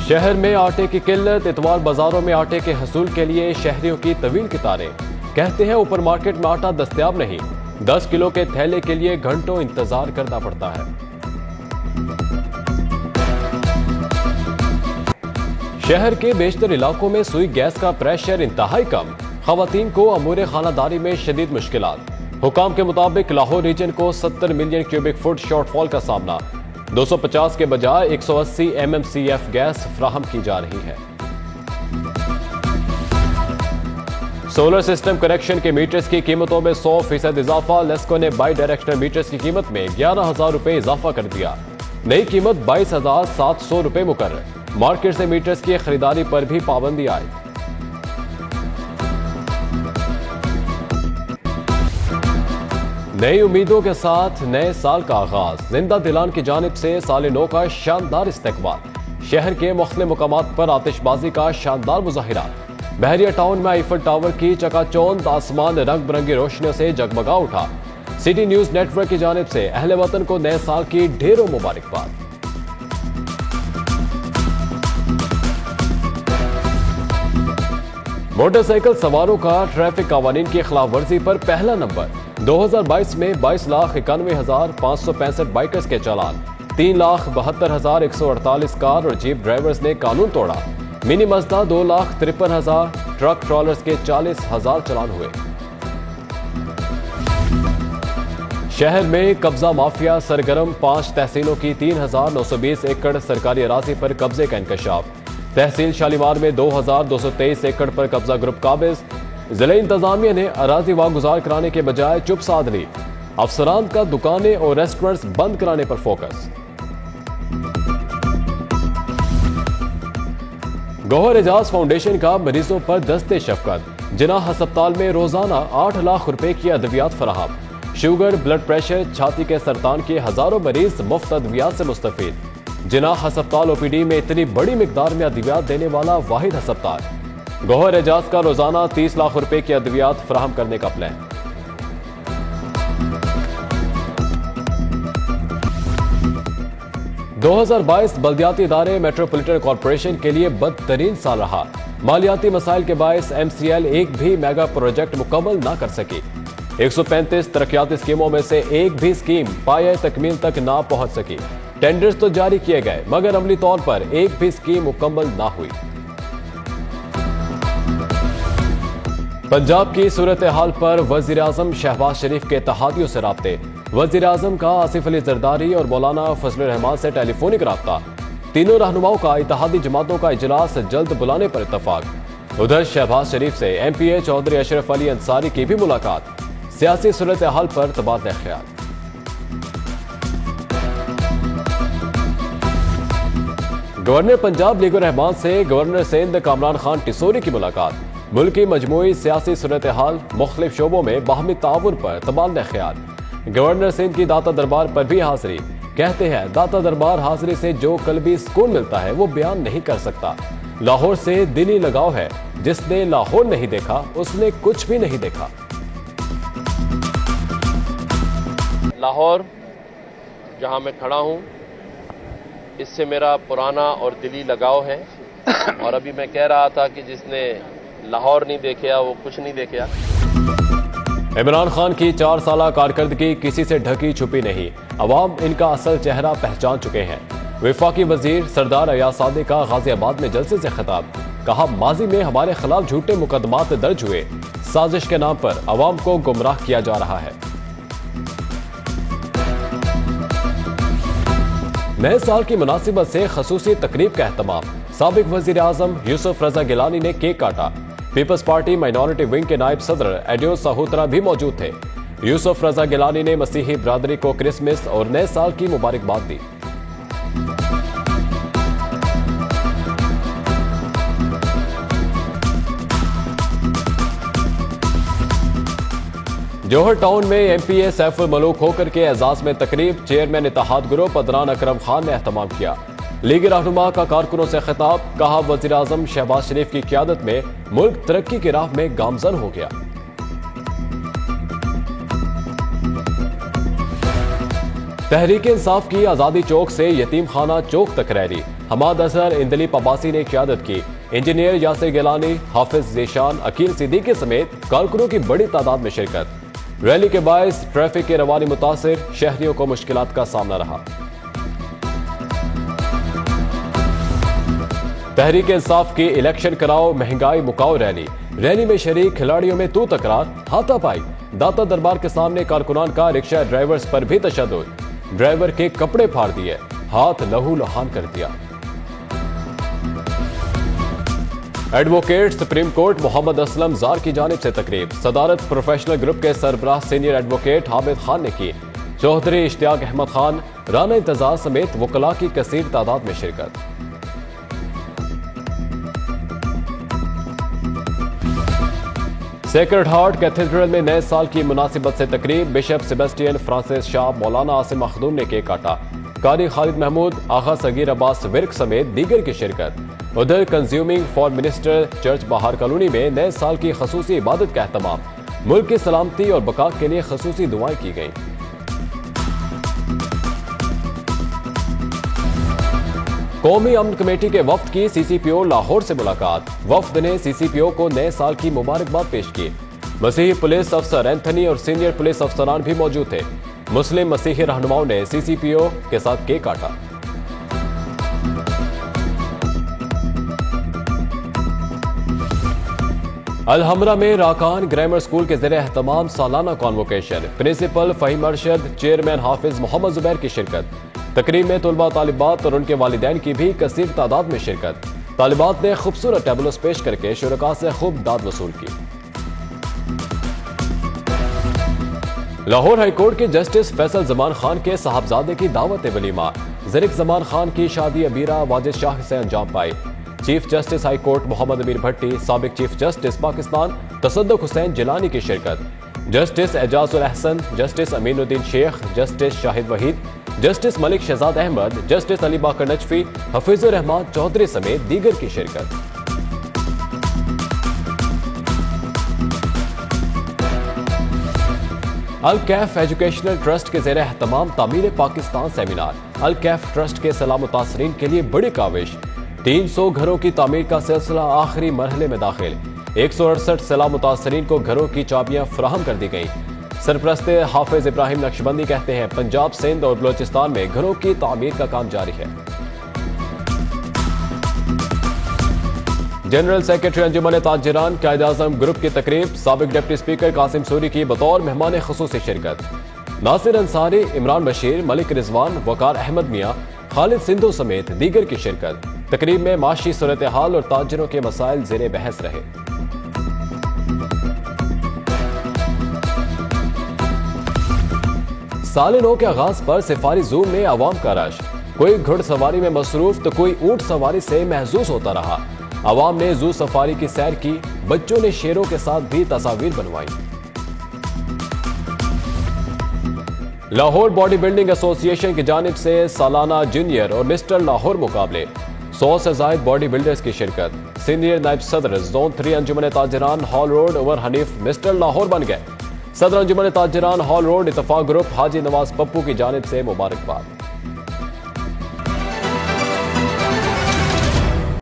شہر میں آٹے کی قلت، اتوار بازاروں میں آٹے کے حصول کے لیے شہریوں کی طویل قطاریں۔ کہتے ہیں اوپر مارکیٹ میں آٹا دستیاب نہیں، 10 کلو کے تھیلے کے لیے گھنٹوں انتظار کرنا پڑتا ہے۔ شہر کے بیشتر علاقوں میں سوئی گیس کا پریشر انتہائی کم، خواتین کو امور خانہ داری میں شدید مشکلات۔ حکام کے مطابق لاہور ریجن کو 70 ملین کیوبک فٹ شارٹ فال کا سامنا، 250 کے بجائے 180 MMCF گیس فراہم کی جا رہی ہے۔ سولر سسٹم کنیکشن کے میٹرز کی قیمتوں میں 100% اضافہ، لیسکو نے بائی ڈائریکشنل میٹرز کی قیمت میں 11,000 روپے اضافہ کر دیا، نئی قیمت 22,700 روپے مقرر۔ مارکیٹ سے میٹرز کی خریداری پر بھی پابندی آئی۔ نئی امیدوں کے ساتھ نئے سال کا آغاز، زندہ دلان کی جانب سے سال نو کا شاندار استقبال، شہر کے مختلف مقامات پر آتش بازی کا شاندار مظاہرہ، بحریہ ٹاؤن میں ایفل ٹاور کی چکا چوند، آسمان رنگ برنگی روشنیوں سے جگمگا اٹھا۔ سٹی نیوز نیٹ ورک کی جانب سے اہل وطن کو نئے سال کی ڈھیروں مبارکباد۔ موٹر سائیکل سواروں کا ٹریفک قوانین کی خلاف ورزی پر پہلا نمبر، 2022 میں 22,91,565 بائکرز کے چالان، 3,72,148 کار اور جیپ ڈرائیورز نے قانون توڑا، منی مزدا 2,53,000، ٹرک ٹرالرز کے 40,000 چالان ہوئے۔ شہر میں قبضہ مافیا سرگرم، 5 تحصیلوں کی 3,920 ایکڑ سرکاری اراضی پر قبضے کا انکشاف، تحصیل شالیمار میں 2,223 ایکڑ پر قبضہ گروپ قابض، ضلع انتظامیہ نے اراضی واگزار کرانے کے بجائے چپ سادھ لی، افسران کا دکانیں اور ریسٹورنٹس بند کرانے پر فوکس۔ گوہر اعجاز فاؤنڈیشن کا مریضوں پر دست شفقت، جناح ہسپتال میں روزانہ 8 لاکھ روپے کی ادویات فراہم، شوگر، بلڈ پریشر، چھاتی کے سرطان کے ہزاروں مریض مفت ادویات سے مستفید۔ جناح ہسپتال OPD میں اتنی بڑی مقدار میں ادویات دینے والا واحد ہسپتال۔ گوہر اعجاز کا روزانہ 30 لاکھ روپے کی ادویات فراہم کرنے کا پلان۔ دو 2022 بلدیاتی ادارے میٹروپولیٹن کارپوریشن کے لیے بدترین سال رہا، مالیاتی مسائل کے باعث MCL ایک بھی میگا پروجیکٹ مکمل نہ کر سکی، 135 ترقیاتی اسکیموں میں سے ایک بھی اسکیم پایہ تکمیل تک نہ پہنچ سکی، ٹینڈرز تو جاری کیے گئے مگر عملی طور پر ایک بھی اسکیم مکمل نہ ہوئی۔ پنجاب کی صورتحال پر وزیراعظم شہباز شریف کے اتحادیوں سے رابطے، وزیراعظم کا آصف علی زرداری اور مولانا فضل الرحمان سے ٹیلی فونک رابطہ، تینوں رہنماؤں کا اتحادی جماعتوں کا اجلاس جلد بلانے پر اتفاق۔ ادھر شہباز شریف سے MPA چودھری اشرف علی انصاری کی بھی ملاقات، سیاسی صورتحال پر تبادلہ خیال۔ گورنر پنجاب لیگ الرحمان سے گورنر سندھ کامران خان ٹیسوری کی ملاقات، ملکی مجموعی سیاسی صورتحال، مختلف شعبوں میں باہمی تعاون پر تبادلہ خیال۔ گورنر سندھ کی داتا دربار پر بھی حاضری، کہتے ہیں داتا دربار حاضری سے جو قلبی سکون ملتا ہے وہ بیان نہیں کر سکتا، لاہور سے دلی لگاؤ ہے، جس نے لاہور نہیں دیکھا اس نے کچھ بھی نہیں دیکھا۔ لاہور جہاں میں کھڑا ہوں اس سے میرا پرانا اور دلی لگاؤ ہے، اور ابھی میں کہہ رہا تھا کہ جس نے لاہور نہیں دیکھا وہ کچھ نہیں دیکھا۔ عمران خان کی 4 سالہ کارکردگی کسی سے ڈھکی چھپی نہیں، عوام ان کا اصل چہرہ پہچان چکے ہیں۔ وفاقی وزیر سردار ایاز صادق کا غازی آباد میں جلسے سے خطاب، کہا ماضی میں ہمارے خلاف جھوٹے مقدمات درج ہوئے، سازش کے نام پر عوام کو گمراہ کیا جا رہا ہے۔ نئے سال کی مناسبت سے خصوصی تقریب کا اہتمام، سابق وزیر اعظم یوسف رضا گیلانی نے کیک کاٹا، پیپلز پارٹی مائنورٹی ونگ کے نائب صدر ایڈیوس ساہوترا بھی موجود تھے۔ یوسف رضا گیلانی نے مسیحی برادری کو کرسمس اور نئے سال کی مبارکباد دی۔ جوہر ٹاؤن میں MPA سیف الملوک ہوکر کے اعزاز میں تقریب، چیئرمین اتحاد گروپ ادنان اکرم خان نے اہتمام کیا۔ لیگ رہنما کا کارکنوں سے خطاب، کہا وزیر اعظم شہباز شریف کی قیادت میں ملک ترقی کی راہ میں گامزن ہو گیا۔ تحریک انصاف کی آزادی چوک سے یتیم خانہ چوک تک ریلی، حماد اظہر، اندلیب عباسی نے قیادت کی۔ انجینئر یاسر گیلانی، حافظ ذیشان، عقیل صدیقی سمیت کارکنوں کی بڑی تعداد میں شرکت۔ ریلی کے باعث ٹریفک کی روانی متاثر، شہریوں کو مشکلات کا سامنا رہا۔ تحریک انصاف کی الیکشن کراؤ مہنگائی مکاؤ ریلی میں شریک کھلاڑیوں میں تو تکرار، ہاتھا پائی۔ داتا دربار کے سامنے کارکنان کا رکشہ ڈرائیورز پر بھی تشدد، ڈرائیور کے کپڑے پھاڑ دیے، ہاتھ لہو لہان کر دیا۔ ایڈوکیٹ سپریم کورٹ محمد اسلم زار کی جانب سے تقریب، صدارت پروفیشنل گروپ کے سربراہ سینئر ایڈوکیٹ حامد خان نے کی۔ چوہدری اشتیاق احمد خان، رانا انتظار سمیت وکلاء کی کثیر تعداد میں شرکت۔ سیکرڈ ہارٹ کیتھیڈرل میں نئے سال کی مناسبت سے تقریب، بشپ سیبسٹین فرانسس شاہ، مولانا عاصم مخدوم نے کیک کاٹا۔ قاری خالد محمود، آغا صغیر عباس ورک سمیت دیگر کی شرکت۔ ادھر consuming for minister church Bihar colony میں نئے سال کی خصوصی عبادت کا اہتمام، ملک کی سلامتی اور بقا کے لیے خصوصی دعائیں کی گئیں۔ قومی امن کمیٹی کے وفد کی سی سی پی او لاہور سے ملاقات، وفد نے سی سی پی او کو نئے سال کی مبارکباد پیش کی۔ مسیحی پولیس افسر اینتھنی اور سینئر پولیس افسران بھی موجود تھے۔ مسلم مسیحی رہنماؤں نے سی سی پی او کے ساتھ کیک کاٹا۔ الحمرہ میں راکان گرامر اسکول کے زیر اہتمام سالانہ convocation, principal Fahim Arshad, chairman Hafiz Muhammad زبیر کی شرکت۔ تقریب میں طلباء طالبات اور ان کے والدین کی بھی کثیر تعداد میں شرکت۔ طالبات نے خوبصورت ٹیبلوز پیش کر کے شرکاء سے خوب داد وصول کی۔ لاہور ہائی کورٹ کے جسٹس فیصل زمان خان کے صاحبزادے کی دعوت ولیمہ، زرق زمان خان کی شادی ابیرہ واجد شاہ سے انجام پائی۔ چیف جسٹس ہائی کورٹ محمد امیر بھٹی، سابق چیف جسٹس پاکستان تصدق حسین جیلانی کی شرکت۔ جسٹس اعجاز الاحسن، جسٹس امین الدین شیخ، جسٹس شاہد وحید، جسٹس ملک شہزاد احمد، جسٹس علی باقر نجفی، حفیظ الرحمان چودھری سمیت دیگر کی شرکت۔ الکیف ایجوکیشنل ٹرسٹ کے زیر اہتمام تعمیر پاکستان سیمینار، الکیف ٹرسٹ کے سیلاب متاثرین کے لیے بڑی کاوش، 300 گھروں کی تعمیر کا سلسلہ آخری مرحلے میں داخل، 168 سیلاب متاثرین کو گھروں کی چابیاں فراہم کر دی گئیں۔ سرپرست حافظ ابراہیم نقشبندی کہتے ہیں پنجاب، سندھ اور بلوچستان میں گھروں کی تعمیر کا کام جاری ہے۔ جنرل سیکرٹری انجمن تاجران قائد اعظم گروپ کی تقریب، سابق ڈپٹی اسپیکر قاسم سوری کی بطور مہمان خصوصی شرکت۔ ناصر انصاری، عمران بشیر، ملک رضوان، وقار احمد میاں، خالد سندھو سمیت دیگر کی شرکت۔ تقریب میں معاشی صورتحال اور تاجروں کے مسائل زیر بحث رہے۔ سال نو کے آغاز پر سفاری زوم میں عوام کا رش، کوئی گھڑ سواری میں مصروف تو کوئی اونٹ سواری سے محظوظ ہوتا رہا۔ عوام نے زو سفاری کی سیر کی، بچوں نے شیروں کے ساتھ بھی تصاویر بنوائی۔ لاہور باڈی بلڈنگ ایسوسی ایشن کی جانب سے سالانہ جونیئر اور مسٹر لاہور مقابلے، 100 سے زائد باڈی بلڈرز کی شرکت۔ سینئر نائب صدر زون 3 انجمن تاجران ہال روڈ عمر حنیف مسٹر لاہور بن گئے۔ صدر انجمن تاجران ہال روڈ اتفاق گروپ حاجی نواز پپو کی جانب سے مبارکباد۔